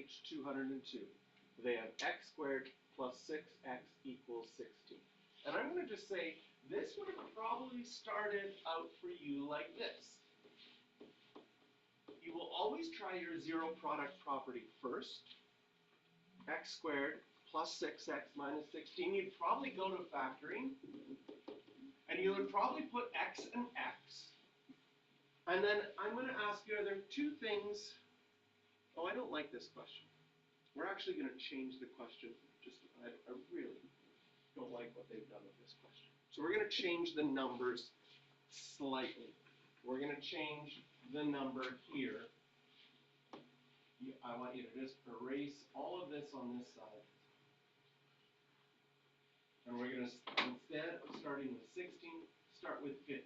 page 202. They have x squared plus 6x equals 16. And I'm going to just say, this would have probably started out for you like this. You will always try your zero product property first. X squared plus 6x minus 16. You'd probably go to factoring. And you would probably put x and x. And then I'm going to ask you, are there two things? Oh, I don't like this question. We're actually going to change the question. I really don't like what they've done with this question. So we're going to change the numbers slightly. We're going to change the number here. I want you to just erase all of this on this side. And we're going to, instead of starting with 16, start with 15.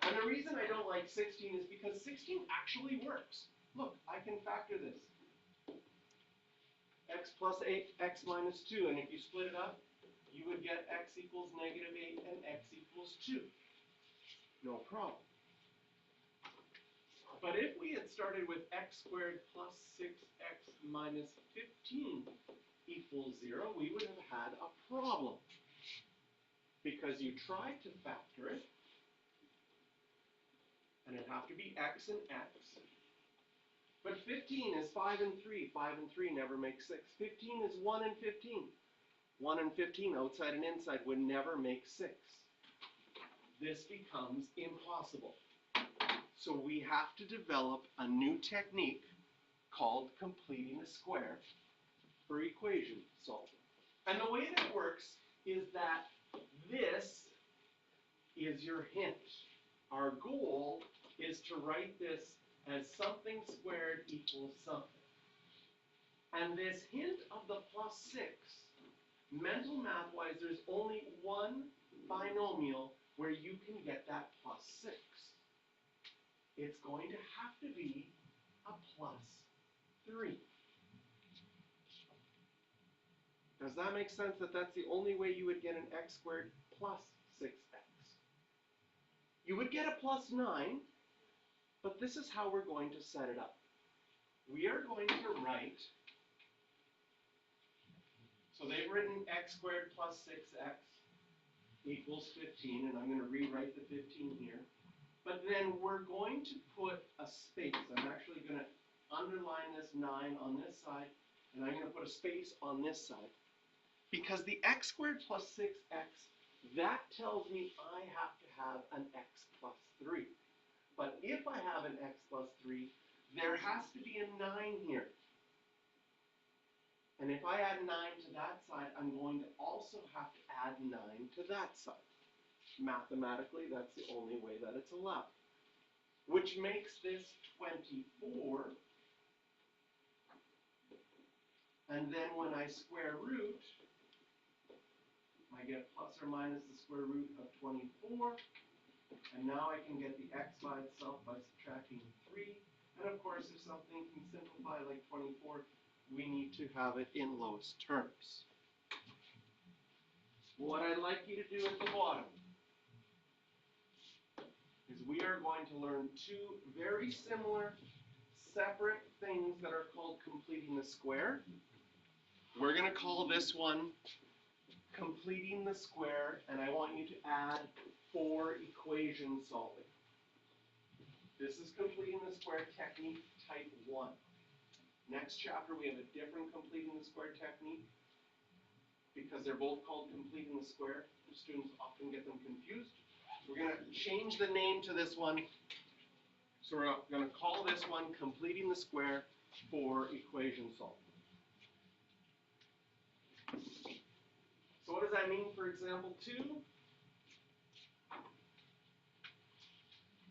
And the reason I don't like 16 is because 16 actually works. Look, I can factor this. X plus 8, x minus 2. And if you split it up, you would get x equals negative 8 and x equals 2. No problem. But if we had started with x squared plus 6x minus 15 equals 0, we would have had a problem. Because you tried to factor it, and it'd have to be x and x. But 15 is 5 and 3. 5 and 3 never make 6. 15 is 1 and 15. 1 and 15, outside and inside, would never make 6. This becomes impossible. So we have to develop a new technique called completing a square for equation solving. And the way that works is that this is your hint. Our goal is to write this as something squared equals something. And this hint of the plus 6, mental math-wise, there's only one binomial where you can get that plus 6. It's going to have to be a plus 3. Does that make sense that that's the only way you would get an x squared plus 6x? You would get a plus 9, but this is how we're going to set it up. We are going to write, so they've written x squared plus 6x equals 15, and I'm going to rewrite the 15 here. But then we're going to put a space. I'm actually going to underline this 9 on this side, and I'm going to put a space on this side. Because the x squared plus 6x, that tells me I have to have an x plus 3. But if I have an x plus 3, there has to be a 9 here. And if I add 9 to that side, I'm going to also have to add 9 to that side. Mathematically, that's the only way that it's allowed. Which makes this 24. And then when I square root, I get plus or minus the square root of 24. And now I can get the x by itself by subtracting 3. And of course, if something can simplify like 24, we need to have it in lowest terms. What I'd like you to do at the bottom is we are going to learn two very similar, separate things that are called completing the square. We're going to call this one completing the square, and I want you to add 4 equation solving. This is completing the square technique type 1. Next chapter, we have a different completing the square technique because they're both called completing the square. Students often get them confused. We're going to change the name to this one. So we're going to call this one completing the square for equation solving. So what does that mean for example 2?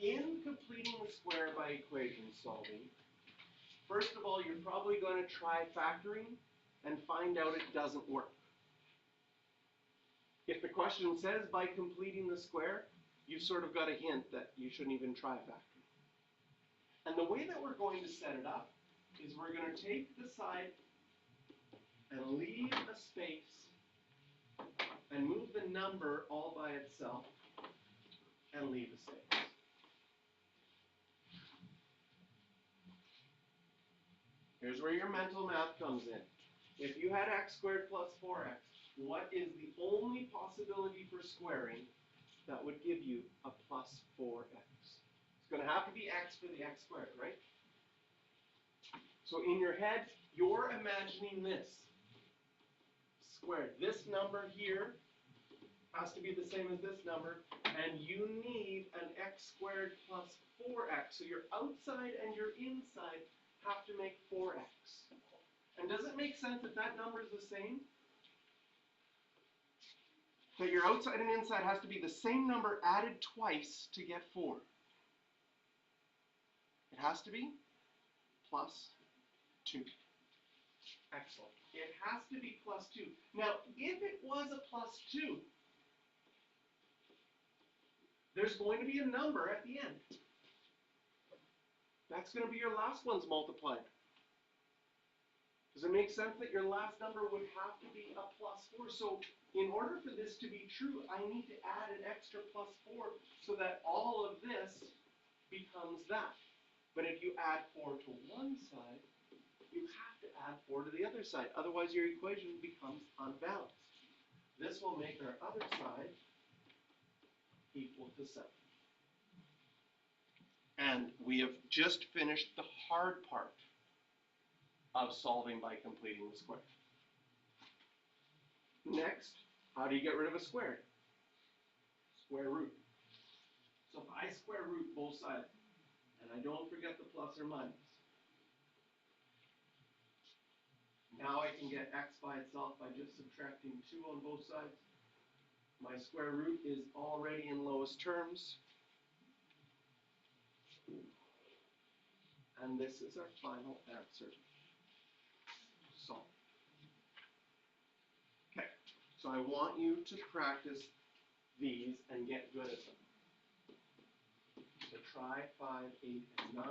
In completing the square by equation solving, first of all, you're probably going to try factoring and find out it doesn't work. If the question says by completing the square, you've sort of got a hint that you shouldn't even try factoring. And the way that we're going to set it up is we're going to take the side and leave a space and move the number all by itself and leave a space. Here's where your mental math comes in. If you had x squared plus 4x, what is the only possibility for squaring that would give you a plus 4x? It's going to have to be x for the x squared, right? So in your head, you're imagining this squared. This number here has to be the same as this number, and you need an x squared plus 4x. So your outside and your inside have to make 4x. And does it make sense that that number is the same? That your outside and inside has to be the same number added twice to get 4. It has to be plus 2. Excellent. It has to be plus 2. Now, if it was a plus 2, there's going to be a number at the end. That's going to be your last one's multiplied. Does it make sense that your last number would have to be a plus 4? So in order for this to be true, I need to add an extra plus 4 so that all of this becomes that. But if you add 4 to one side, you have to add 4 to the other side. Otherwise, your equation becomes unbalanced. This will make our other side equal to 7. And we have just finished the hard part of solving by completing the square. Next, how do you get rid of a square? Square root. So if I square root both sides, and I don't forget the plus or minus, now I can get x by itself by just subtracting 2 on both sides. My square root is already in lowest terms. And this is our final answer. Solve. Okay, so I want you to practice these and get good at them. So try 5, 8, and 9.